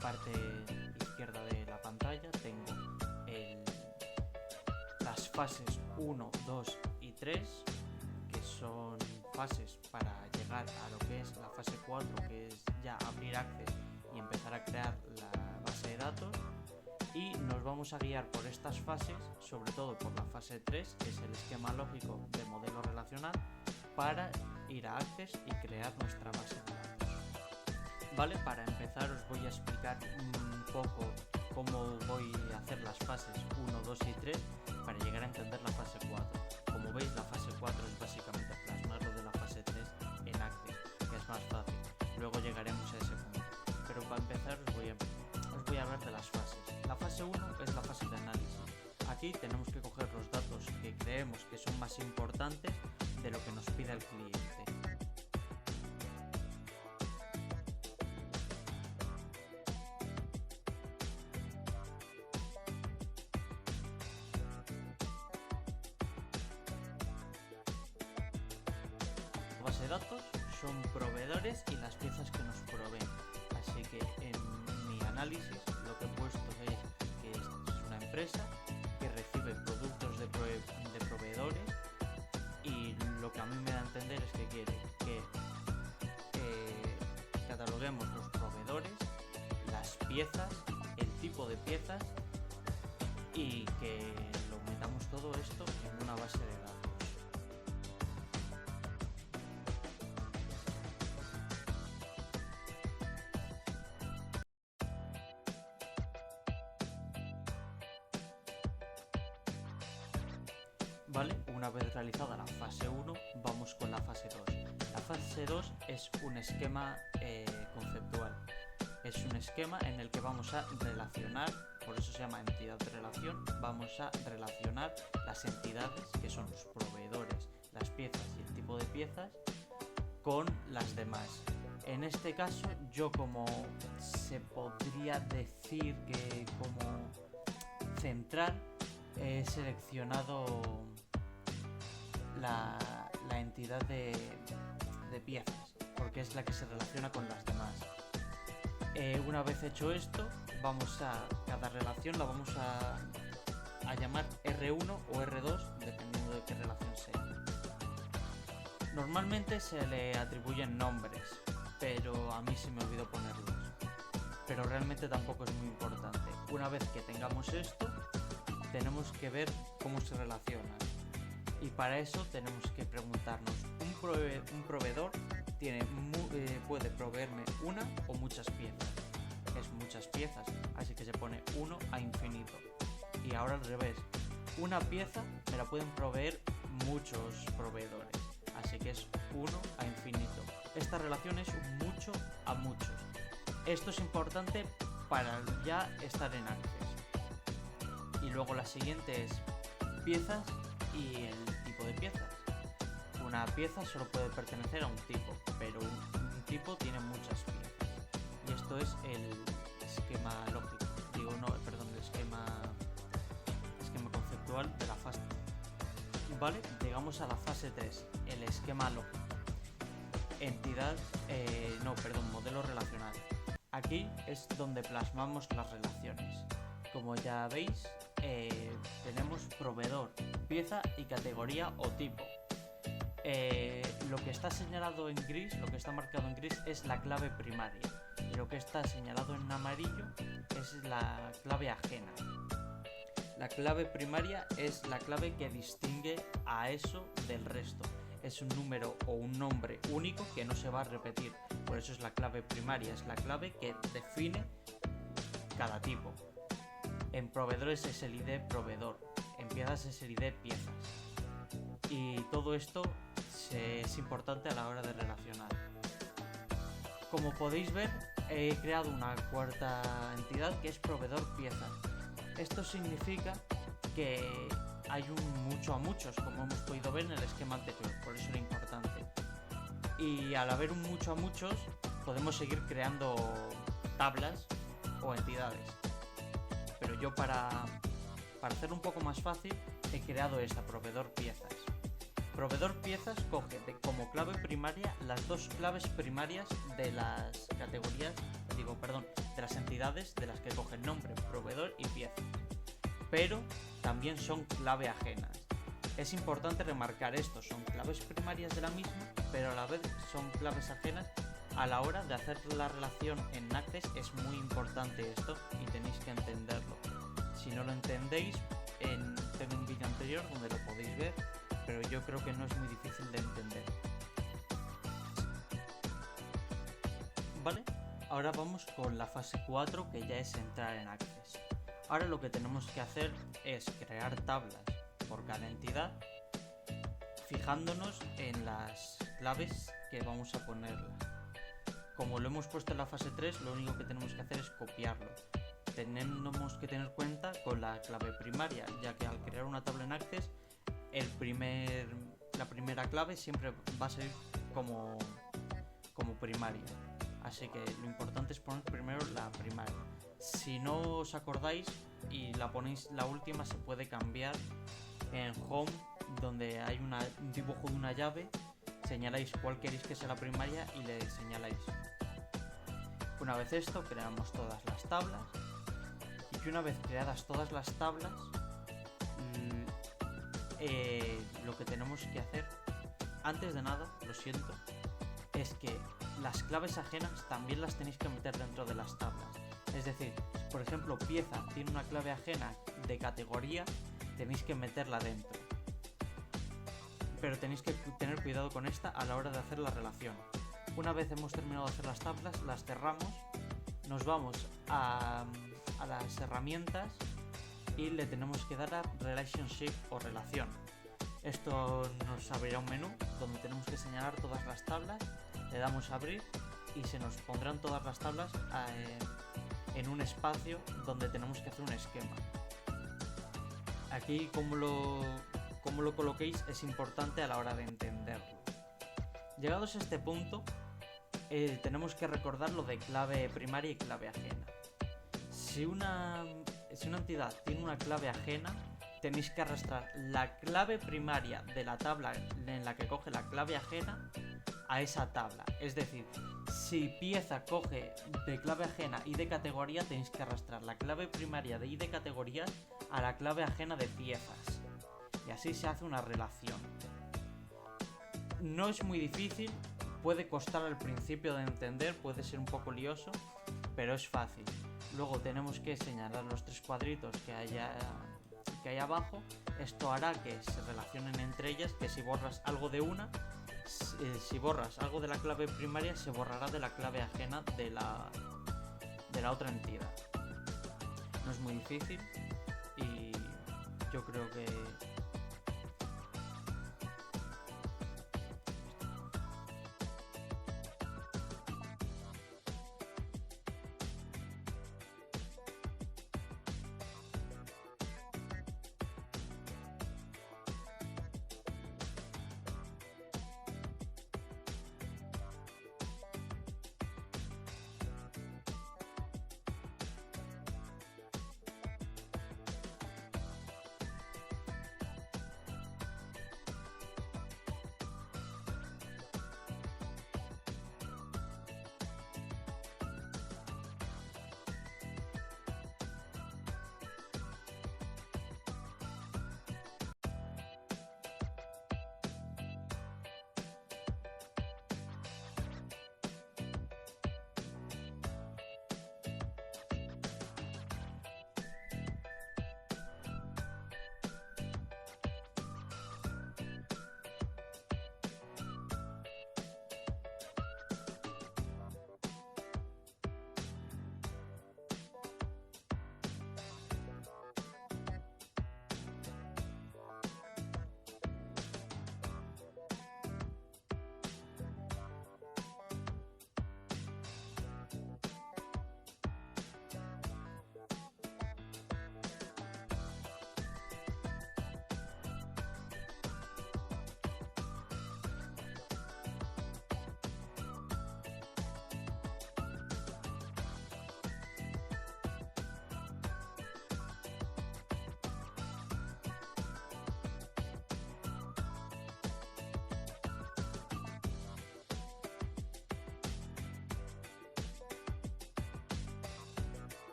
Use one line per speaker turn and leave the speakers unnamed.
parte izquierda de la pantalla tengo las fases 1, 2 y 3, que son fases para llegar a lo que es la fase 4, que es ya abrir Access y empezar a crear la base de datos. Y nos vamos a guiar por estas fases, sobre todo por la fase 3, que es el esquema lógico de modelo relacional, para ir a Access y crear nuestra base de datos. Vale, para empezar os voy a explicar un poco cómo voy a hacer las fases 1, 2 y 3 para llegar a entender la fase 4. Como veis, la fase 4 es básicamente plasmar lo de la fase 3 en Access, que es más fácil. Luego llegaremos a ese punto. Pero para empezar os voy a hablar de las fases. La fase 1 es la fase de análisis. Aquí tenemos que coger los datos que creemos que son más importantes de lo que nos pide el cliente. La base de datos son proveedores y las piezas que nos proveen. Así que en mi análisis lo que he puesto es que es una empresa que recibe productos de proveedores, y lo que a mí me da a entender es que quiere que cataloguemos los proveedores, las piezas, el tipo de piezas, y que lo metamos todo esto en una base de datos. Vale, una vez realizada la fase 1, vamos con la fase 2. La fase 2 es un esquema conceptual. Es un esquema en el que vamos a relacionar, por eso se llama entidad de relación, vamos a relacionar las entidades, que son los proveedores, las piezas y el tipo de piezas, con las demás. En este caso, yo, como se podría decir que como central, he seleccionado la entidad de piezas, porque es la que se relaciona con las demás. Una vez hecho esto, cada relación la vamos a llamar R1 o R2, dependiendo de qué relación sea. Normalmente se le atribuyen nombres, pero a mí se me olvidó ponerlos. Pero realmente tampoco es muy importante. Una vez que tengamos esto, tenemos que ver cómo se relacionan, y para eso tenemos que preguntarnos: ¿un proveedor puede proveerme una o muchas piezas? Es muchas piezas, así que se pone 1 a infinito. Y ahora al revés, una pieza me la pueden proveer muchos proveedores, así que es 1 a infinito. Esta relación es mucho a muchos. Esto es importante para ya estar en Access. Y luego la siguiente es piezas y el tipo de piezas. Una pieza solo puede pertenecer a un tipo, pero un tipo tiene muchas piezas. Y esto es el esquema lógico, el esquema conceptual de la fase. Vale, llegamos a la fase 3, el esquema lógico. Modelo relacional. Aquí es donde plasmamos las relaciones. Como ya veis, tenemos proveedor, pieza y categoría o tipo. Lo que está señalado en gris, lo que está marcado en gris, es la clave primaria, y lo que está señalado en amarillo es la clave ajena. La clave primaria es la clave que distingue a eso del resto. Es un número o un nombre único que no se va a repetir, por eso es la clave primaria, es la clave que define cada tipo. En proveedores es el ID proveedor, en piezas es el ID piezas. Y todo esto es importante a la hora de relacionar. Como podéis ver, he creado una cuarta entidad que es proveedor piezas. Esto significa que hay un mucho a muchos, como hemos podido ver en el esquema anterior, por eso era importante. Y al haber un mucho a muchos, podemos seguir creando tablas o entidades. Pero yo, para hacerlo un poco más fácil, he creado esta, proveedor piezas. Proveedor piezas coge como clave primaria las dos claves primarias de las categorías, de las entidades entidades de las que cogen nombre, proveedor y pieza, pero también son clave ajenas. Es importante remarcar esto, son claves primarias de la misma, pero a la vez son claves ajenas. A la hora de hacer la relación en Access es muy importante esto y tenéis que entenderlo. Si no lo entendéis, tengo un vídeo anterior donde lo podéis ver, pero yo creo que no es muy difícil de entender. Vale, ahora vamos con la fase 4, que ya es entrar en Access. Ahora lo que tenemos que hacer es crear tablas por cada entidad, fijándonos en las claves que vamos a ponerlas. Como lo hemos puesto en la fase 3, lo único que tenemos que hacer es copiarlo. Tenemos que tener cuenta con la clave primaria, ya que al crear una tabla en Access, la primera clave siempre va a ser como primaria. Así que lo importante es poner primero la primaria. Si no os acordáis y la ponéis la última, se puede cambiar en Home, donde hay un dibujo de una llave. Señaláis cuál queréis que sea la primaria y le señaláis. Una vez esto, creamos todas las tablas. Y una vez creadas todas las tablas, lo que tenemos que hacer, antes de nada, lo siento, es que las claves ajenas también las tenéis que meter dentro de las tablas. Es decir, por ejemplo, pieza tiene una clave ajena de categoría, tenéis que meterla dentro. Pero tenéis que tener cuidado con esta a la hora de hacer la relación. Una vez hemos terminado de hacer las tablas, las cerramos, nos vamos a las herramientas y le tenemos que dar a Relationship o relación. Esto nos abrirá un menú donde tenemos que señalar todas las tablas, le damos a abrir y se nos pondrán todas las tablas en un espacio donde tenemos que hacer un esquema. Aquí como lo coloquéis es importante a la hora de entenderlo. Llegados a este punto, tenemos que recordar lo de clave primaria y clave ajena. Si una entidad tiene una clave ajena, tenéis que arrastrar la clave primaria de la tabla en la que coge la clave ajena a esa tabla. Es decir, si pieza coge de clave ajena y de categoría, tenéis que arrastrar la clave primaria de y de categorías a la clave ajena de piezas. Y así se hace una relación. No es muy difícil, puede costar al principio de entender, puede ser un poco lioso, pero es fácil. Luego tenemos que señalar los 3 cuadritos que hay abajo. Esto hará que se relacionen entre ellas, que si borras algo de una, si borras algo de la clave primaria, se borrará de la clave ajena de la otra entidad. No es muy difícil y yo creo que